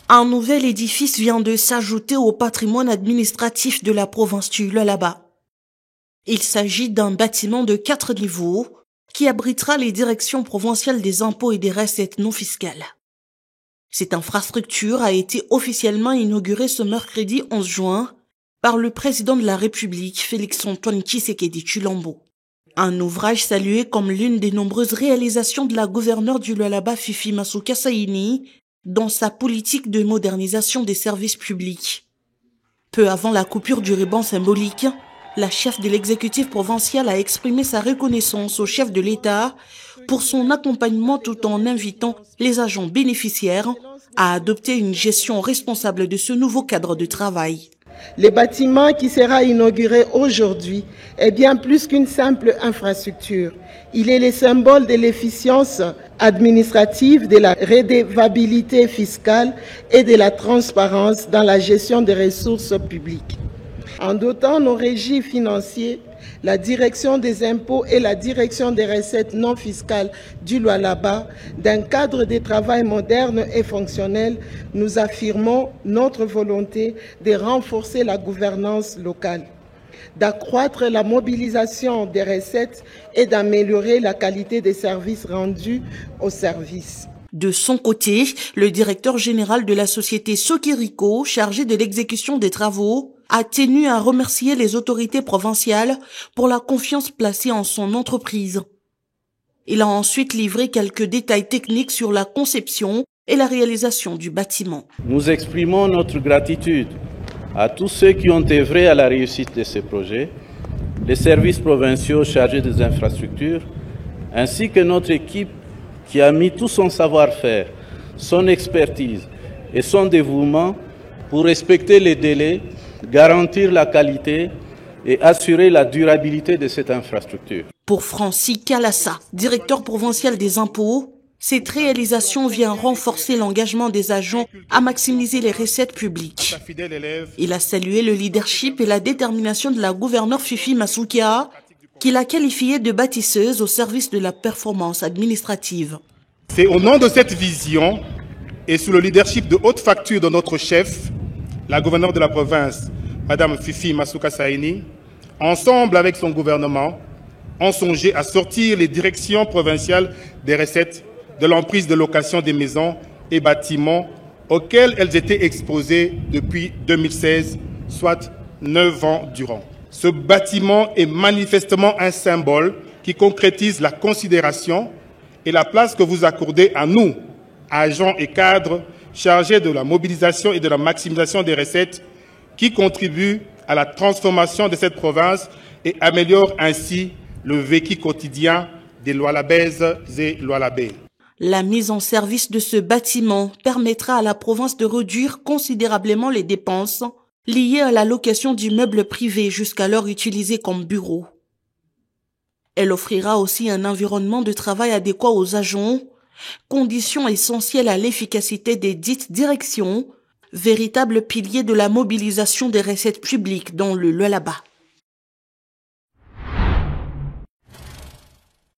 Un nouvel édifice vient de s'ajouter au patrimoine administratif de la province du Lualaba. Il s'agit d'un bâtiment de 4 niveaux qui abritera les directions provinciales des impôts et des recettes non fiscales. Cette infrastructure a été officiellement inaugurée ce mercredi 11 juin par le président de la République, Félix-Antoine Tshisekedi Tshilombo. Un ouvrage salué comme l'une des nombreuses réalisations de la gouverneure du Lualaba, Fifi Masuka Saini, dans sa politique de modernisation des services publics. Peu avant la coupure du ruban symbolique, la chef de l'exécutif provincial a exprimé sa reconnaissance au chef de l'État pour son accompagnement tout en invitant les agents bénéficiaires à adopter une gestion responsable de ce nouveau cadre de travail. Le bâtiment qui sera inauguré aujourd'hui est bien plus qu'une simple infrastructure. Il est le symbole de l'efficience administrative, de la redevabilité fiscale et de la transparence dans la gestion des ressources publiques. En dotant nos régis financiers, la direction des impôts et la direction des recettes non fiscales du Lualaba d'un cadre de travail moderne et fonctionnel, nous affirmons notre volonté de renforcer la gouvernance locale, d'accroître la mobilisation des recettes et d'améliorer la qualité des services rendus aux services. De son côté, le directeur général de la société Sokiriko, chargé de l'exécution des travaux, a tenu à remercier les autorités provinciales pour la confiance placée en son entreprise. Il a ensuite livré quelques détails techniques sur la conception et la réalisation du bâtiment. Nous exprimons notre gratitude à tous ceux qui ont œuvré à la réussite de ce projet, les services provinciaux chargés des infrastructures, ainsi que notre équipe qui a mis tout son savoir-faire, son expertise et son dévouement pour respecter les délais, garantir la qualité et assurer la durabilité de cette infrastructure. Pour Francis Kalassa, directeur provincial des impôts, cette réalisation vient renforcer l'engagement des agents à maximiser les recettes publiques. Il a salué le leadership et la détermination de la gouverneure Fifi Masuka, qu'il a qualifiée de bâtisseuse au service de la performance administrative. C'est au nom de cette vision et sous le leadership de haute facture de notre chef, la gouverneure de la province, Madame Fifi Masuka Saini, ensemble avec son gouvernement, ont songé à sortir les directions provinciales des recettes de l'emprise de location des maisons et bâtiments auxquels elles étaient exposées depuis 2016, soit 9 ans durant. Ce bâtiment est manifestement un symbole qui concrétise la considération et la place que vous accordez à nous, agents et cadres chargés de la mobilisation et de la maximisation des recettes qui contribuent à la transformation de cette province et améliorent ainsi le vécu quotidien des Lualabaises et Lualabais. La mise en service de ce bâtiment permettra à la province de réduire considérablement les dépenses liées à la location d'immeubles privés jusqu'alors utilisés comme bureaux. Elle offrira aussi un environnement de travail adéquat aux agents, condition essentielle à l'efficacité des dites directions, véritable pilier de la mobilisation des recettes publiques dans le Lualaba.